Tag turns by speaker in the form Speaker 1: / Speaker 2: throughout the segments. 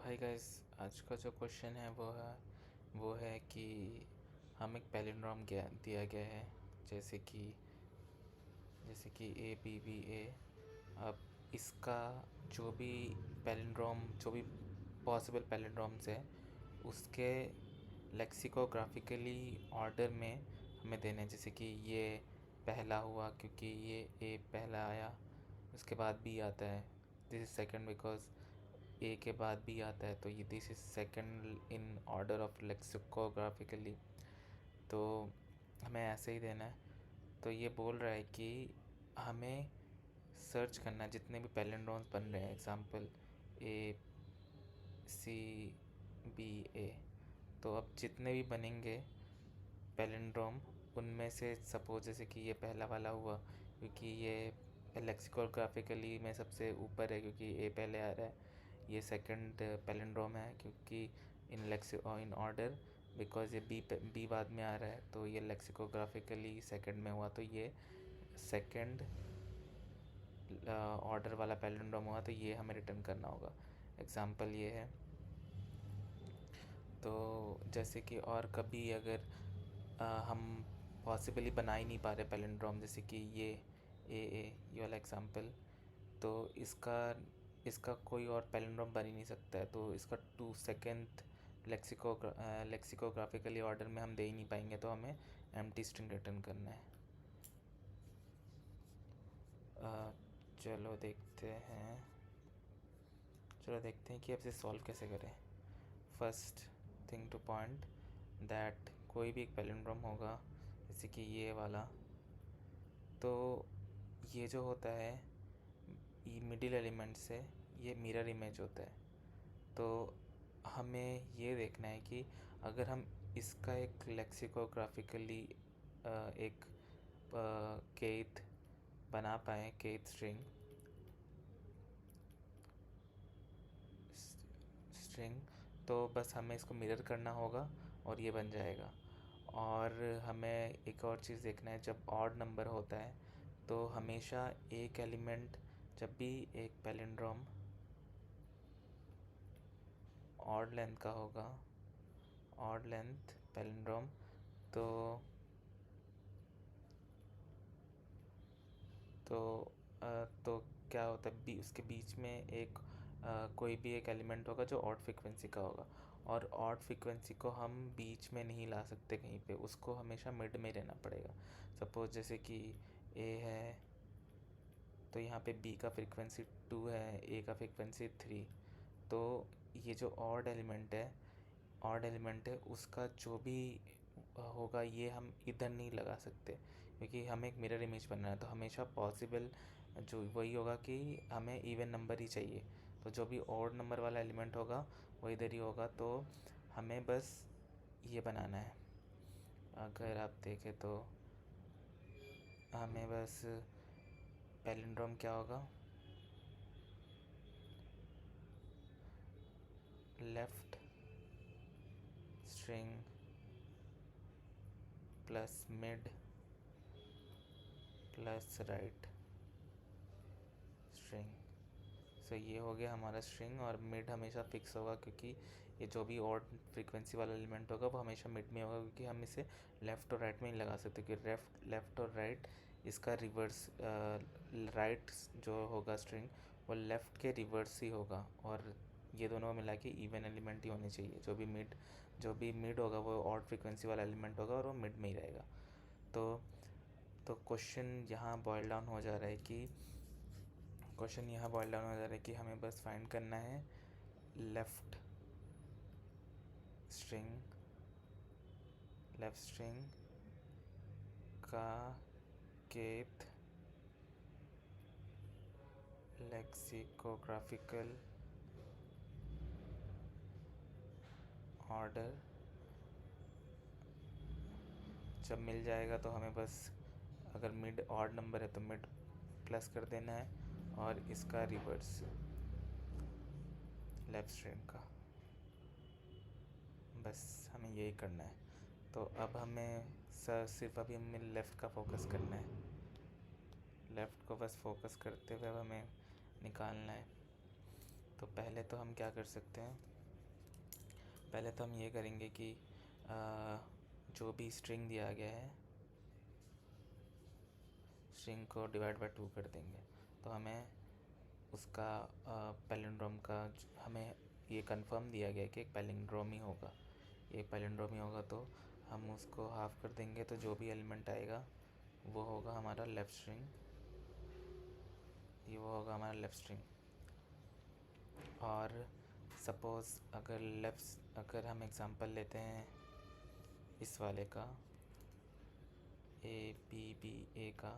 Speaker 1: Hi guys. आज का जो क्वेश्चन है वो है कि हम एक पैलिंड्रोम दिया गया है, जैसे कि ए बी बी ए। अब इसका जो भी जो भी पॉसिबल पैलिंड्रोम्स है उसके लेक्सिकोग्राफिकली ऑर्डर में हमें देने हैं। जैसे कि ये पहला हुआ क्योंकि ये ए पहला आया, उसके बाद बी आता है। This is second because A के बाद बी आता है, तो ये this is second in order of lexicographically. तो हमें ऐसे ही देना है। तो ये बोल रहा है कि हमें सर्च करना है जितने भी पैलिंड्रोम्स बन रहे हैं, एग्जांपल ए सी बी ए। तो अब जितने भी बनेंगे पैलिंड्रोम, उनमें से सपोज जैसे कि ये पहला वाला हुआ क्योंकि ये लेक्सिकोग्राफिकली में सबसे ऊपर है क्योंकि ए पहले आ रहा है। ये सेकंड पैलिंड्रोम है क्योंकि इन ऑर्डर बिकॉज ये बी बाद में आ रहा है, तो ये लेक्सिकोग्राफिकली सेकंड में हुआ, तो ये सेकंड ऑर्डर वाला पैलिंड्रोम हुआ। तो ये हमें रिटर्न करना होगा। एग्जांपल ये है। तो जैसे कि और कभी अगर हम पॉसिबली बना ही नहीं पा रहे पैलिंड्रोम, जैसे कि ये वाला एग्जांपल, तो इसका कोई और पैलिंड्रोम बन ही नहीं सकता है। तो इसका 2 सेकंड लेक्सिकोग्राफिकली ऑर्डर में हम दे ही नहीं पाएंगे, तो हमें एम्प्टी स्ट्रिंग रिटर्न करना है। चलो देखते हैं कि अब इसे सॉल्व कैसे करें। First thing two point that कोई भी एक पैलिंड्रोम होगा, जैसे कि ये वाला, तो ये जो होता है ये मिडिल एलिमेंट से ये मिरर इमेज होता है। तो हमें ये देखना है कि अगर हम इसका एक लेक्सिकोग्राफिकली एक केथ बना पाएँ, केथ स्ट्रिंग, तो बस हमें इसको मिरर करना होगा और ये बन जाएगा। और हमें एक और चीज़ देखना है, जब ऑड नंबर होता है तो हमेशा एक एलिमेंट, जब भी एक पैलिंड्रोम ऑड लेंथ का होगा, ऑड लेंथ पैलिंड्रोम, तो तो तो क्या होता है, उसके बीच में एक कोई भी एक एलिमेंट होगा जो ऑड फ्रीक्वेंसी का होगा। और ऑड फ्रीक्वेंसी को हम बीच में नहीं ला सकते कहीं पे, उसको हमेशा मिड में रहना पड़ेगा। सपोज जैसे कि ए है, तो यहाँ पे बी का फ्रीक्वेंसी 2 है, ए का फ्रीक्वेंसी 3। तो ये जो ऑड एलिमेंट है उसका जो भी होगा ये हम इधर नहीं लगा सकते क्योंकि हमें एक मिरर इमेज बनना है। तो हमेशा पॉसिबल जो वही होगा कि हमें इवन नंबर ही चाहिए, तो जो भी ऑड नंबर वाला एलिमेंट होगा वो इधर ही होगा। तो हमें बस ये बनाना है। अगर आप देखें तो हमें बस पैलिंड्रोम क्या होगा, left string plus mid plus right string. So ये हो गया हमारा स्ट्रिंग। और मिड हमेशा फिक्स होगा क्योंकि ये जो भी ऑड फ्रीक्वेंसी वाला एलिमेंट होगा वो हमेशा मिड में होगा, क्योंकि हम इसे लेफ़्ट और राइट में नहीं लगा सकते क्योंकि लेफ़्ट और राइट इसका रिवर्स, राइट जो होगा स्ट्रिंग वो लेफ़्ट के रिवर्स ही होगा। और ये दोनों मिला के इवन एलिमेंट ही होने चाहिए। जो भी मिड होगा वो ऑड फ्रीक्वेंसी वाला एलिमेंट होगा और वो मिड में ही रहेगा। तो क्वेश्चन यहाँ बॉयल डाउन हो जा रहा है कि हमें बस फाइंड करना है लेफ़्ट स्ट्रिंग का केथ लेक्सिकोग्राफिकल ऑर्डर। जब मिल जाएगा तो हमें बस, अगर मिड ऑड नंबर है तो मिड प्लस कर देना है और इसका रिवर्स लेफ्ट स्ट्रिंग का, बस हमें यही करना है। तो अब हमें सिर्फ अभी हमें लेफ़्ट का फोकस करना है। लेफ़्ट को बस फोकस करते हुए अब हमें निकालना है। तो पहले तो हम क्या कर सकते हैं, पहले तो हम ये करेंगे कि जो भी स्ट्रिंग दिया गया है स्ट्रिंग को डिवाइड बाय 2 कर देंगे, तो हमें उसका पैलिंड्रोम का हमें ये कंफर्म दिया गया है कि एक पैलिंड्रोम ही होगा, ये पैलिंड्रोम ही होगा, तो हम उसको हाफ कर देंगे, तो जो भी एलिमेंट आएगा वो होगा हमारा लेफ्ट स्ट्रिंग, ये वो होगा हमारा लेफ्ट स्ट्रिंग। और सपोज़ अगर हम एग्ज़ाम्पल लेते हैं इस वाले का ए बी बी ए का,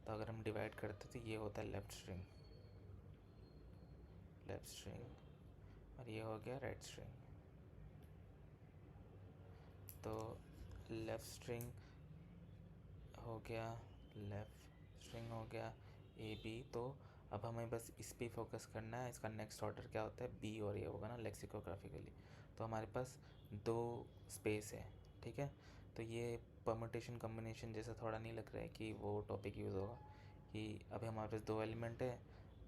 Speaker 1: तो अगर हम डिवाइड करते तो ये होता है लेफ़्ट स्ट्रिंग, और ये हो गया राइट स्ट्रिंग। तो लेफ़्ट स्ट्रिंग हो गया ए बी। तो अब हमें बस इस पे फोकस करना है, इसका नेक्स्ट ऑर्डर क्या होता है, बी और ए होगा ना लेक्सिकोग्राफिकली। तो हमारे पास 2 स्पेस है, ठीक है। तो ये परमुटेशन कॉम्बिनेशन जैसा थोड़ा नहीं लग रहा है कि वो टॉपिक यूज़ होगा, कि अभी हमारे पास 2 एलिमेंट है,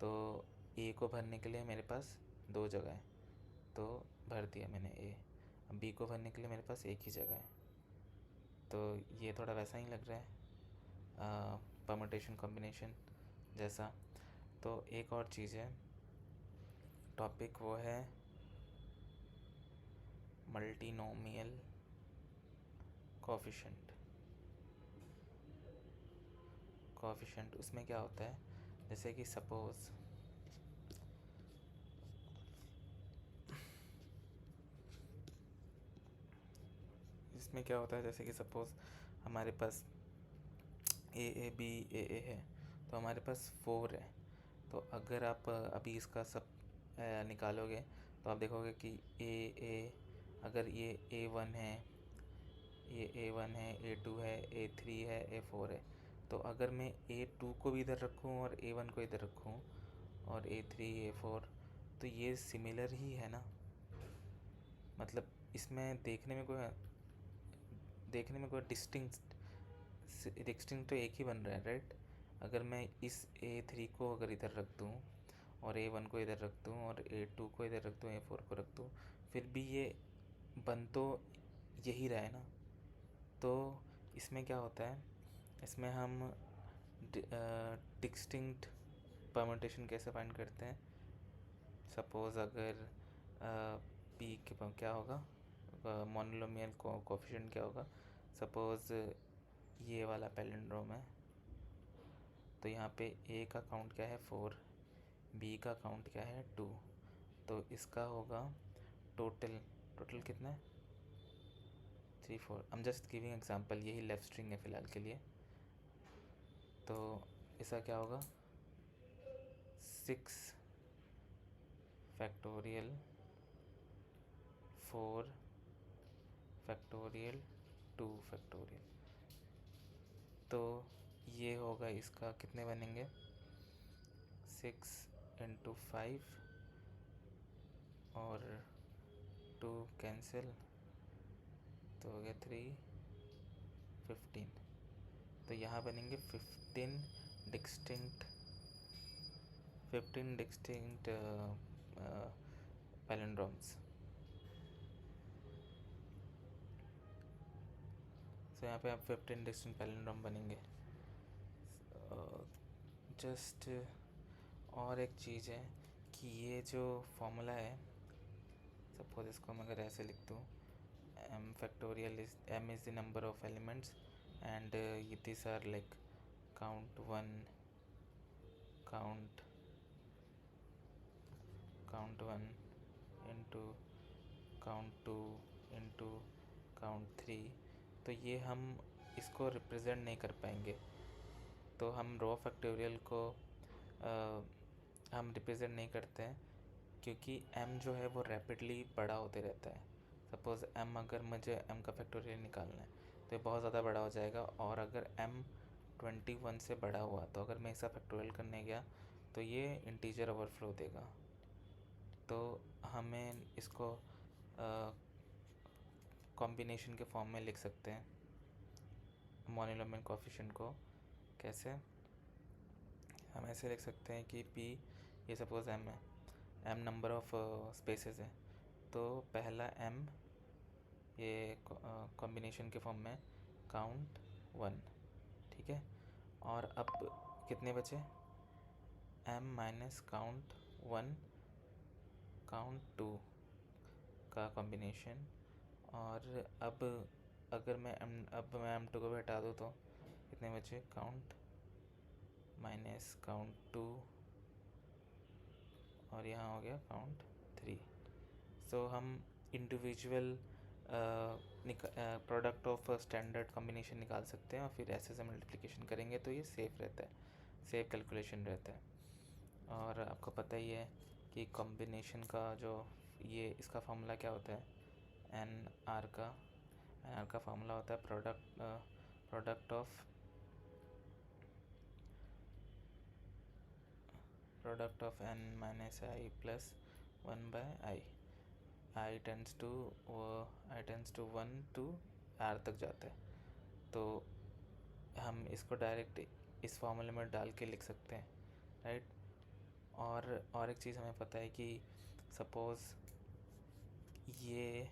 Speaker 1: तो ए को भरने के लिए मेरे पास 2 जगह है, तो भर दिया मैंने ए। अब बी को भरने के लिए मेरे पास एक ही जगह है, तो ये थोड़ा वैसा ही लग रहा है परमुटेशन कॉम्बिनेशन जैसा। तो एक और चीज़ है टॉपिक, वो है मल्टीनोमियल कोएफिशिएंट। उसमें क्या होता है, जैसे कि सपोज़ इसमें क्या होता है, जैसे कि सपोज़ हमारे पास ए बी ए है, तो हमारे पास 4 है। तो अगर आप अभी इसका सब निकालोगे तो आप देखोगे कि अगर ये A1 है, A2 है, A3 है, A4 है, तो अगर मैं A2 को भी इधर रखूँ और A1 को इधर रखूँ और A3 A4, तो ये सिमिलर ही है ना। मतलब इसमें देखने में कोई डिस्टिंक्ट तो एक ही बन रहा है, राइट। अगर मैं इस A3 को अगर इधर रख दूँ और A1 को इधर रख दूँ और A2 को इधर रख दूँ, A4 को रख दूँ, फिर भी ये बन तो यही रहा है ना। तो इसमें क्या होता है, इसमें हम डिस्टिंक्ट परमुटेशन कैसे फाइंड करते हैं। सपोज़ अगर पी के क्या होगा, मोनोनोमियल कोएफिशिएंट क्या होगा। सपोज़ ये वाला पैलिंड्रोम है, तो यहाँ पे ए का काउंट क्या है 4, बी का काउंट क्या है 2, तो इसका होगा टोटल कितना है 3 4। I am just giving example, यही लेफ्ट स्ट्रिंग है फ़िलहाल के लिए। तो इसका क्या होगा 6 फैक्टोरियल 4 फैक्टोरियल 2 फैक्टोरियल। तो ये होगा, इसका कितने बनेंगे 6 × 5 और 2 कैंसिल, तो हो गया 3 15। तो यहाँ बनेंगे 15 डिस्टिंक्ट पैलिंड्रोम्स। तो यहाँ पे आप 15 डिस्टिंक्ट पैलिंड्रोम बनेंगे। जस्ट और एक चीज़ है कि ये जो फॉर्मूला है, सपोज इसको मैं अगर ऐसे लिख दूँ, m factorial is m is the number of elements and these are like count 1 into count 2 into count 3। तो ये हम इसको रिप्रेजेंट नहीं कर पाएंगे, तो हम रॉ फैक्टोरियल को हम रिप्रेजेंट नहीं करते हैं, क्योंकि m जो है वो रैपिडली बड़ा होते रहता है। सपोज़ m, अगर मुझे m का फैक्टोरियल निकालना है तो ये बहुत ज़्यादा बड़ा हो जाएगा, और अगर m 21 से बड़ा हुआ तो अगर मैं इसका फैक्टोरियल करने गया तो ये इंटीजर ओवरफ्लो देगा। तो हमें इसको कॉम्बिनेशन के फॉर्म में लिख सकते हैं मोनोनोमियल कोएफिशिएंट को। कैसे, हम ऐसे लिख सकते हैं कि p, ये सपोज़ m है, m नंबर ऑफ स्पेसेस है, तो पहला m ये कॉम्बिनेशन के फॉर्म में काउंट 1, ठीक है। और अब कितने बचे, m माइनस काउंट 1 काउंट 2 का कॉम्बिनेशन। और अब अगर मैं m2 को हटा दूँ तो कितने बचे, काउंट माइनस काउंट 2 और यहाँ हो गया काउंट 3। सो हम individual product of standard combination निकाल सकते हैं और फिर ऐसे से मल्टीप्लिकेशन करेंगे तो ये सेफ़ रहता है, सेफ कैलकुलेशन रहता है। और आपको पता ही है कि कॉम्बिनेशन का जो ये इसका फार्मूला क्या होता है, एन आर का फार्मूला होता है product of n minus i plus 1/i। i tends to 1 to r तक जाता है, तो हम इसको डायरेक्ट इस फार्मूले में डाल के लिख सकते हैं, राइट। और एक चीज़ हमें पता है कि सपोज़ ये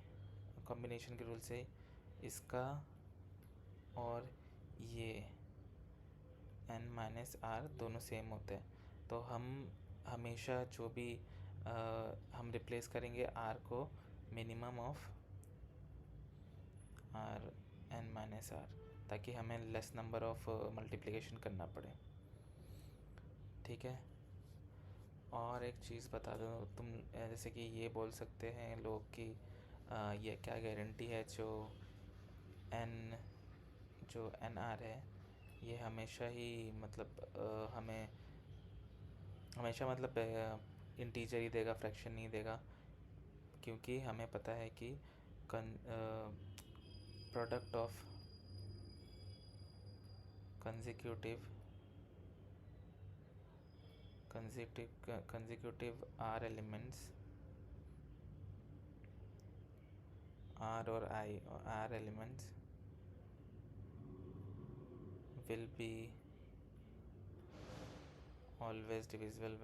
Speaker 1: कॉम्बिनेशन के रूल से इसका और ये n माइनस आर दोनों सेम होते हैं, तो हम हमेशा जो भी हम रिप्लेस करेंगे r को minimum of r n minus r, ताकि हमें लेस नंबर ऑफ मल्टीप्लिकेशन करना पड़े, ठीक है। और एक चीज़ बता दो तुम, जैसे कि ये बोल सकते हैं लोग कि ये क्या गारंटी है जो एन आर है ये हमेशा ही मतलब हमें हमेशा मतलब इंटीजर ही देगा, फ्रैक्शन नहीं देगा, क्योंकि हमें पता है कि product of consecutive r elements, r और I or r elements will be always divisible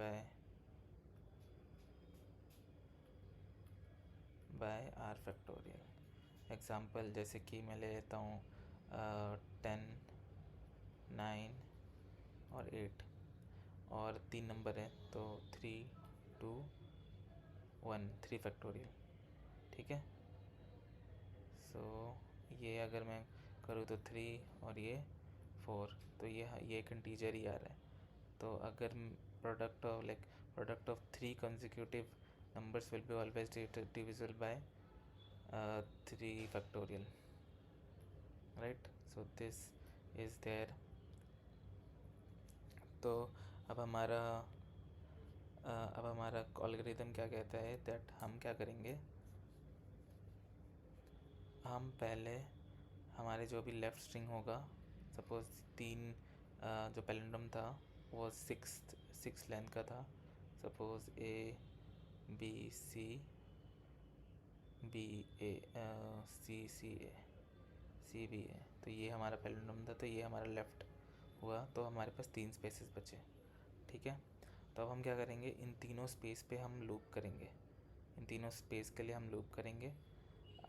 Speaker 1: by r factorial। Example जैसे कि मैं ले लेता हूँ 10, 9 और 8 और 3 नंबर है तो 3, 2, 1, 3 फैक्टोरियल, ठीक है। सो ये अगर मैं करूँ तो 3 और ये 4, तो ये एक इंटीजर ही आ रहा है। तो अगर product of 3 consecutive numbers will be always divisible by 3 factorial, right? So this is there। तो अब हमारा algorithm क्या कहता है, that हम क्या करेंगे, हम पहले हमारे जो भी लेफ़्ट स्ट्रिंग होगा, सपोज़ 3 जो पैलिंड्रोम था वो 6 लेंथ का था, suppose A B C B A C C A C B A, तो ये हमारा पैलिंड्रोम था, तो ये हमारा लेफ़्ट हुआ, तो हमारे पास 3 स्पेसेस बचे, ठीक है। तो अब हम क्या करेंगे, इन तीनों स्पेस पे हम लूप करेंगे, इन तीनों स्पेस के लिए हम लूप करेंगे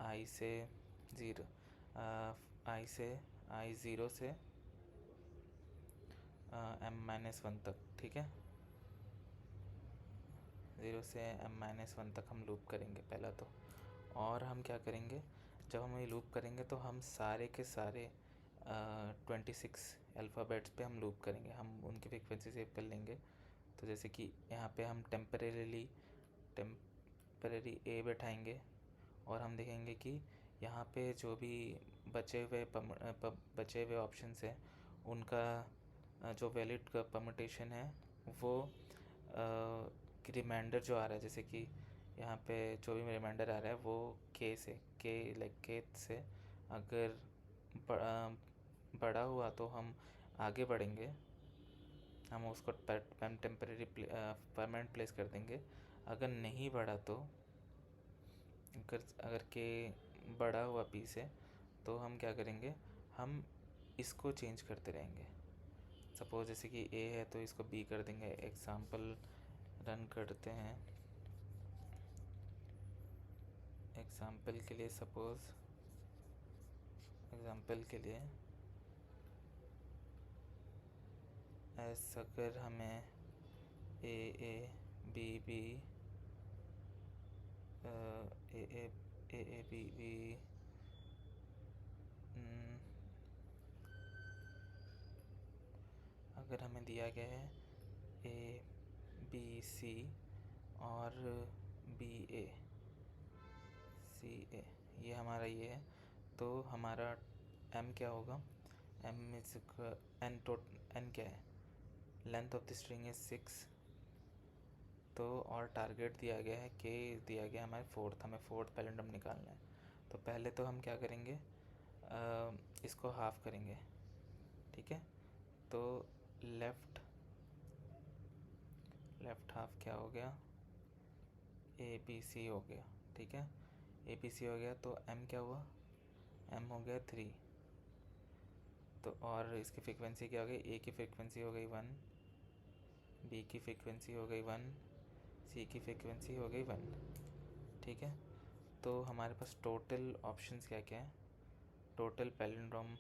Speaker 1: I से 0 से m-1 तक, ठीक है। 0 से m-1 तक हम लूप करेंगे पहला तो। और हम क्या करेंगे, जब हम ये लूप करेंगे तो हम सारे के सारे 26 अल्फ़ाबेट्स पे हम लूप करेंगे, हम उनकी फ्रीक्वेंसी सेव कर लेंगे। तो जैसे कि यहाँ पे हम टेम्परेरी ए बैठाएंगे और हम देखेंगे कि यहाँ पे जो भी बचे हुए ऑप्शंस हैं उनका जो वैलिड परम्यूटेशन है वो रिमाइंडर जो आ रहा है, जैसे कि यहाँ पे जो भी रिमाइंडर आ रहा है वो के से अगर बड़ा हुआ तो हम आगे बढ़ेंगे, हम उसको परमानेंट प्लेस कर देंगे। अगर नहीं बढ़ा तो अगर के बड़ा हुआ पी से तो हम क्या करेंगे, हम इसको चेंज करते रहेंगे। सपोज़ जैसे कि ए है तो इसको बी कर देंगे। एग्ज़ाम्पल रन करते हैं। एग्ज़ाम्पल के लिए सपोज़ एग्जाम्पल के लिए ऐसा अगर हमें A A B B A B B अगर हमें दिया गया है ए बी सी और बी ए सी ए, ये हमारा ये है, तो हमारा एम क्या होगा, एम इज एन एन क्या है, length of the string is 6, तो और टारगेट दिया गया है के दिया गया हमारे फोर्थ, हमें फोर्थ पैलिंड्रोम निकालना है। तो पहले तो हम क्या करेंगे, इसको हाफ करेंगे, ठीक है। तो लेफ्ट हाफ क्या हो गया, ए बी सी हो गया, ठीक है। ए बी सी हो गया, तो एम क्या हुआ, एम हो गया 3, तो और इसकी फ्रीक्वेंसी क्या हो गई, ए की फ्रीक्वेंसी हो गई 1, बी की फ्रीक्वेंसी हो गई 1, सी की फ्रीक्वेंसी हो गई 1, ठीक है। तो हमारे पास टोटल ऑप्शंस क्या क्या है, टोटल पैलिंड्रोम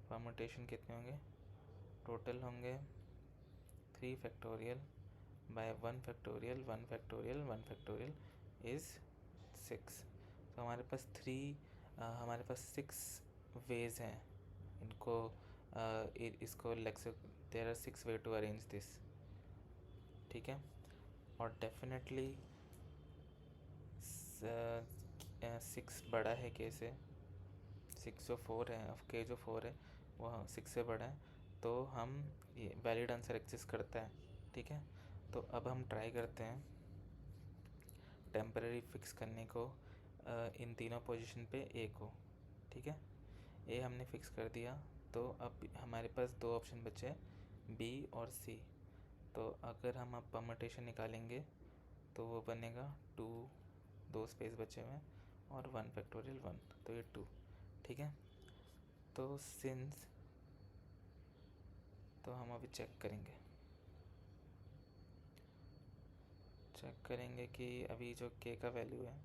Speaker 1: परमुटेशन कितने होंगे, टोटल होंगे 3 factorial by 1 factorial 1 factorial 1 factorial is 6। तो हमारे पास हमारे पास 6 वेज हैं इनको, इसको there are 6 way to arrange this, ठीक है। और डेफिनेटली 6 बड़ा है के से, 6 जो 4 है, के जो 4 है वो 6 से बड़ा है, तो हम ये वैलिड आंसर एग्जिस्ट करता है, ठीक है। तो अब हम ट्राई करते हैं टेम्पररी फिक्स करने को इन तीनों पोजीशन पे ए को, ठीक है। ए हमने फिक्स कर दिया, तो अब हमारे पास 2 ऑप्शन बचे, बी और सी। तो अगर हम अब परमुटेशन निकालेंगे तो वो बनेगा 2 स्पेस बचे हुए और 1 फैक्टोरियल 1, तो ये 2, ठीक है। तो सिंस, तो हम अभी चेक करेंगे कि अभी जो k का वैल्यू है,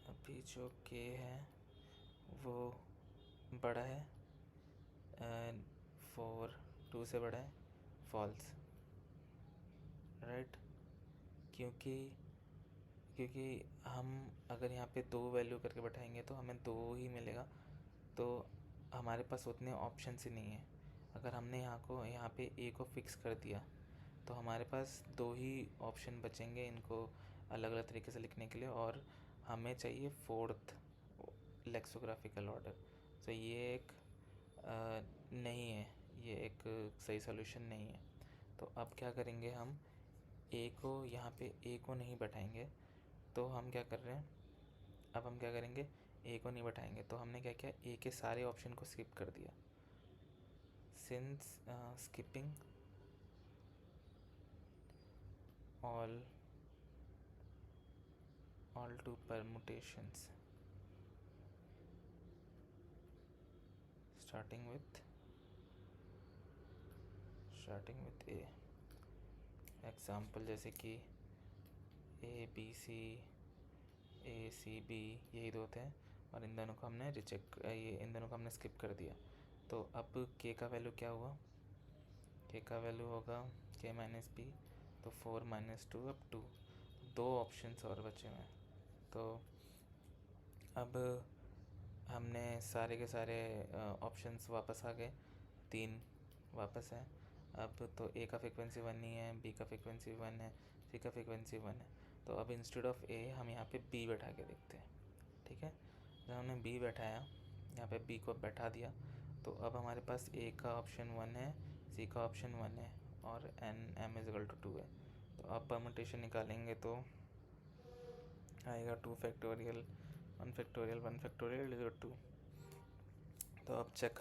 Speaker 1: अभी जो k है वो बड़ा है 4, 2 से बड़ा है, फॉल्स, राइट। क्योंकि हम अगर यहाँ पे 2 वैल्यू करके बैठाएंगे तो हमें 2 ही मिलेगा, तो हमारे पास उतने ऑप्शन ही नहीं है। अगर हमने यहाँ पे ए को फिक्स कर दिया तो हमारे पास 2 ही ऑप्शन बचेंगे इनको अलग अलग तरीके से लिखने के लिए, और हमें चाहिए 4th लेक्सोग्राफिकल ऑर्डर। तो ये एक नहीं है, ये एक सही सॉल्यूशन नहीं है। तो अब क्या करेंगे, हम ए को यहाँ पे ए को नहीं बैठाएंगे, तो हम क्या कर रहे हैं, अब हम क्या करेंगे, ए को नहीं बैठाएंगे, तो हमने क्या किया, ए के सारे ऑप्शन को स्किप कर दिया। Since skipping all 2 permutations starting with A example, जैसे कि A B C, A C B, यही 2 थे और इन दोनों को हमने इन दोनों को हमने स्किप कर दिया। तो अब के का वैल्यू क्या हुआ, के का वैल्यू होगा के माइनस बी, तो 4 - 2 अब 2, 2 ऑप्शंस और बचे हुए हैं। तो अब हमने सारे के सारे ऑप्शंस वापस आ गए, 3 वापस हैं। अब तो ए का फ्रीक्वेंसी 1 ही है, बी का फ्रीक्वेंसी 1 है, सी का फ्रीक्वेंसी 1 है, तो अब इंस्टेड ऑफ ए हम यहाँ पे बी बैठा के देखते हैं, ठीक है। जब हमने बी बैठाया, यहाँ पे बी को बैठा दिया, तो अब हमारे पास ए का ऑप्शन 1 है, सी का ऑप्शन 1 है और एम इज इक्वल टू 2 है। तो अब परमुटेशन निकालेंगे तो आएगा 2 फैक्टोरियल 1 फैक्टोरियल 1 फैक्टोरियल इज 2। तो अब चेक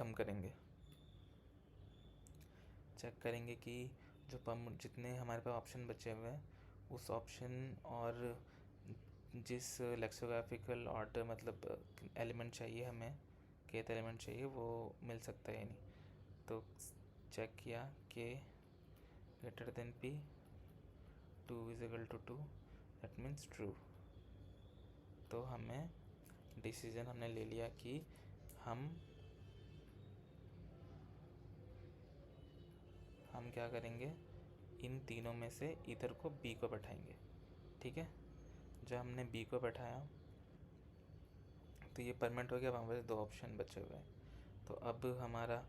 Speaker 1: करेंगे कि जो जितने हमारे पास ऑप्शन बचे हुए हैं उस ऑप्शन और जिस लेक्सोग्राफिकल ऑर्डर मतलब एलिमेंट चाहिए हमें, केथ एलिमेंट चाहिए, वो मिल सकता है या नहीं। तो चेक किया के greater than p, 2 is equal to 2, that means true. तो हमें डिसीजन हमने ले लिया कि हम क्या करेंगे, इन तीनों में से इधर को बी को बैठाएंगे। ठीक है, जब हमने बी को बैठाया तो ये परमानेंट हो गया। अब हमारे दो ऑप्शन बचे हुए हैं। तो अब हमारा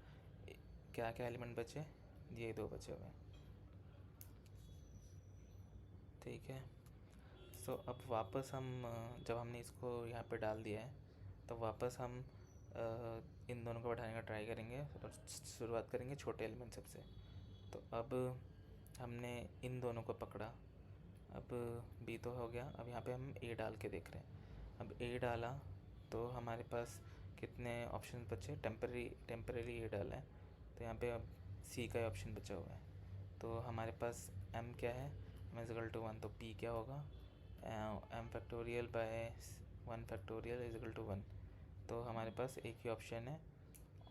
Speaker 1: क्या क्या एलिमेंट बचे, ये दो बचे हुए हैं। ठीक है, सो अब वापस हम जब हमने इसको यहाँ पे डाल दिया है तो वापस हम इन दोनों को बैठाने का ट्राई करेंगे और शुरुआत करेंगे छोटे एलिमेंट सबसे। तो अब हमने इन दोनों को पकड़ा, अब बी तो हो गया। अब यहाँ पे हम ए डाल के देख रहे हैं। अब ए डाला तो हमारे पास कितने ऑप्शन बचे, टेम्परेरी ए डाला है तो यहाँ पे अब सी का ऑप्शन बचा हुआ है। तो हमारे पास एम क्या है, एम इज इक्वल टू 1, तो पी क्या होगा, m factorial by 1 factorial is equal to 1। तो हमारे पास एक ही ऑप्शन है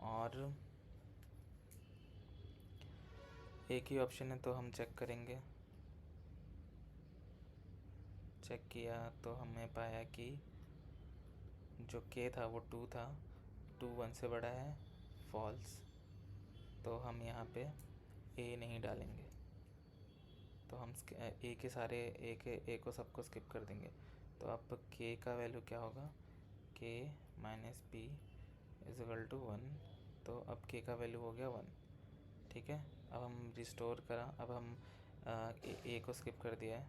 Speaker 1: और एक ही ऑप्शन है, तो हम चेक करेंगे। चेक किया तो हमने पाया कि जो k था वो 2 था, 2 1 से बड़ा है, फॉल्स। तो हम यहाँ पे a नहीं डालेंगे, तो हम a के सारे a को सबको स्किप कर देंगे। तो अब k का वैल्यू क्या होगा, k minus p is equal to 1। तो अब k का वैल्यू हो गया 1। ठीक है, अब हम रिस्टोर करा, अब हम a को स्किप कर दिया है।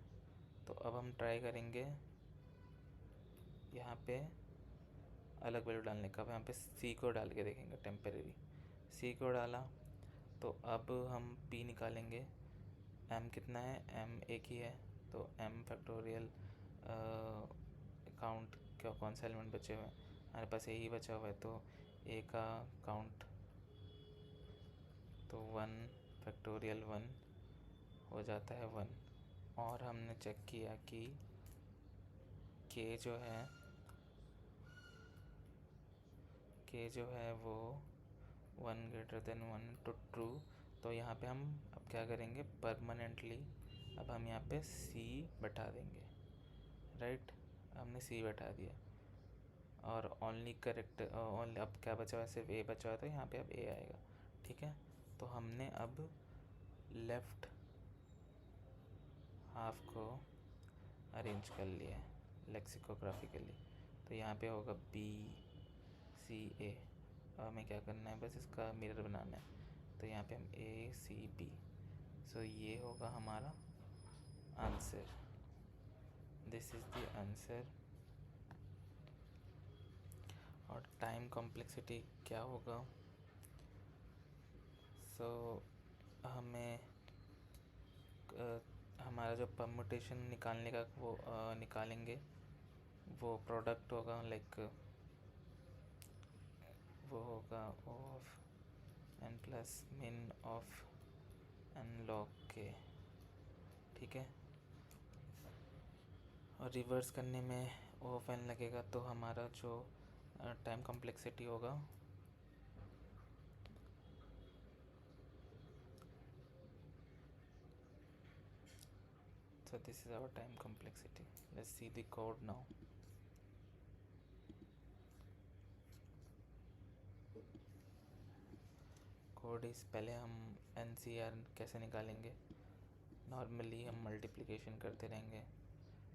Speaker 1: तो अब हम ट्राई करेंगे यहाँ पे अलग वैल्यू डालने का। अब यहाँ पे c को डाल के देखेंगे, टेम्परेरी c को डाला तो अब हम p निकालेंगे। m कितना है, m एक ही है, तो m फैक्टोरियल काउंट क्या, कौन सा एलिमेंट बचे हुए हैं, हमारे पास a ही बचा हुआ है, तो a का काउंट तो 1 फैक्टोरियल 1 हो जाता है 1। और हमने चेक किया कि k जो है वो 1 ग्रेटर देन 1 टू ट्रू। तो यहाँ पे हम अब क्या करेंगे, परमानेंटली अब हम यहाँ पे c बैठा देंगे। राइट, हमने c बैठा दिया और ओनली करेक्ट ओनली अब क्या बचा हुआ है, सिर्फ a बचा हुआ है, तो यहाँ पे अब a आएगा। ठीक है, तो हमने अब लेफ़्ट हाफ को अरेंज कर लिया है लेक्सिकोग्राफिकली। तो यहाँ पे होगा B C A। अब हमें क्या करना है, बस इसका मिरर बनाना है। तो यहाँ पे हम A C B, सो ये होगा हमारा answer. This is the answer. और टाइम कॉम्प्लेक्सिटी क्या होगा, सो हमें हमारा जो परमुटेशन निकालने का वो निकालेंगे, वो प्रोडक्ट होगा लाइक वो होगा ऑफ n प्लस मिन ऑफ n log k। ठीक है, और रिवर्स करने में ऑफ n लगेगा, तो हमारा जो टाइम कॉम्प्लेक्सिटी होगा so this is our time complexity. Let's see the code now. Code इस पहले हम NCR कैसे निकालेंगे, नॉर्मली हम मल्टीप्लिकेशन करते रहेंगे।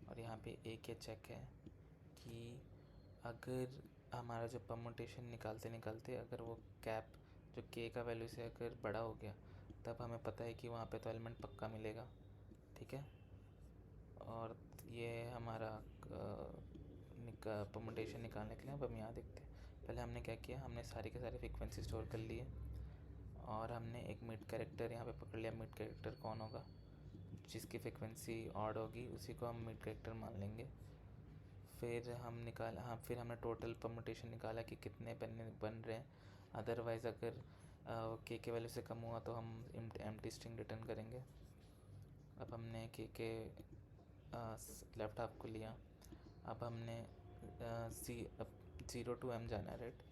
Speaker 1: और यहाँ पे एक ये चेक है कि अगर हमारा जो परमुटेशन निकालते निकालते अगर वो कैप जो k का वैल्यू से अगर बड़ा हो गया, तब हमें पता है कि वहाँ पे तो एलिमेंट पक्का मिलेगा। ठीक है, और ये हमारा परमुटेशन निकालने के लिए अब हम यहाँ देखते हैं। पहले हमने क्या किया, हमने सारे के सारे फ्रीक्वेंसी स्टोर कर लिए और हमने एक मिड कैरेक्टर यहाँ पे पकड़ लिया। मिड कैरेक्टर कौन होगा, जिसकी फ्रीक्वेंसी ऑड होगी उसी को हम मिड कैरेक्टर मान लेंगे। फिर हमने टोटल परमुटेशन निकाला कि कितने बन रहे हैं। अदरवाइज़ अगर के वैल्यू से कम हुआ तो हम एम्प्टी स्ट्रिंग रिटर्न करेंगे। अब हमने के लेफ्ट हाफ को लिया। अब हमने 0 to m जाना है, राइट,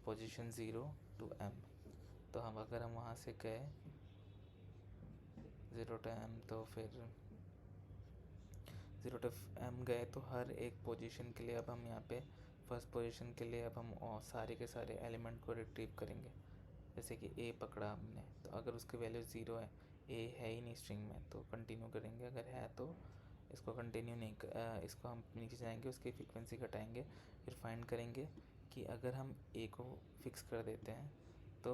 Speaker 1: पोजीशन 0 to m। तो अगर हम वहाँ से गए 0 to m तो फिर 0 to m गए तो हर एक पोजीशन के लिए अब हम यहाँ पे फर्स्ट पोजीशन के लिए अब हम सारे के सारे एलिमेंट को रिट्रीव करेंगे। जैसे कि a पकड़ा हमने, तो अगर उसकी वैल्यू 0 है, a है ही नहीं स्ट्रिंग में, तो कंटिन्यू करेंगे, अगर है तो इसको कंटिन्यू नहीं इसको हम नीचे जाएंगे, उसकी फ्रीक्वेंसी घटाएंगे, फिर फाइंड करेंगे कि अगर हम a को फिक्स कर देते हैं तो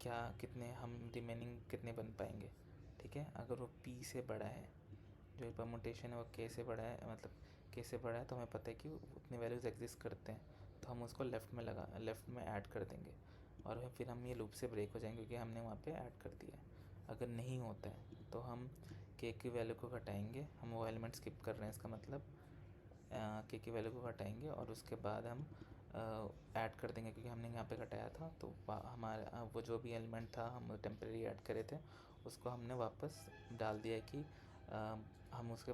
Speaker 1: क्या कितने हम रिमेनिंग कितने बन पाएंगे। ठीक है, अगर वो p से बड़ा है, जो परमुटेशन है वो k से बड़ा है, मतलब k से बड़ा है, तो हमें पता है कि उतने वैल्यूज़ एग्जिस्ट करते हैं, तो हम उसको लेफ़्ट में ऐड कर देंगे और फिर हम ये लूप से ब्रेक हो जाएंगे क्योंकि हमने वहाँ पे ऐड कर दिया है। अगर नहीं होता है तो हम k की वैल्यू को घटाएंगे, हम वो एलिमेंट स्किप कर रहे हैं, इसका मतलब k की वैल्यू को घटाएंगे और उसके बाद हम ऐड कर देंगे, क्योंकि हमने यहाँ पे घटाया था तो हमारा वो जो भी एलिमेंट था हम टेम्परेरी ऐड करे थे उसको हमने वापस डाल दिया कि हम उसके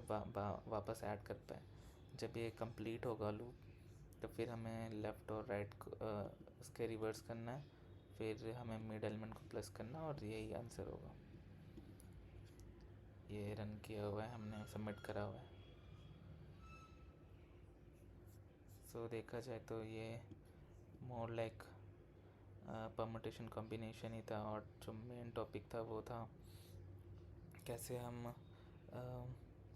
Speaker 1: वापस ऐड कर पाए। जब ये कंप्लीट होगा लूप तो फिर हमें लेफ़्ट और राइट उसके रिवर्स करना है, फिर हमें मिड एलिमेंट को प्लस करना और यही आंसर होगा। ये रन किया हुआ है, हमने सबमिट करा हुआ है। सो देखा जाए तो ये मोर लाइक परमुटेशन कॉम्बिनेशन ही था, और जो मेन टॉपिक था वो था कैसे हम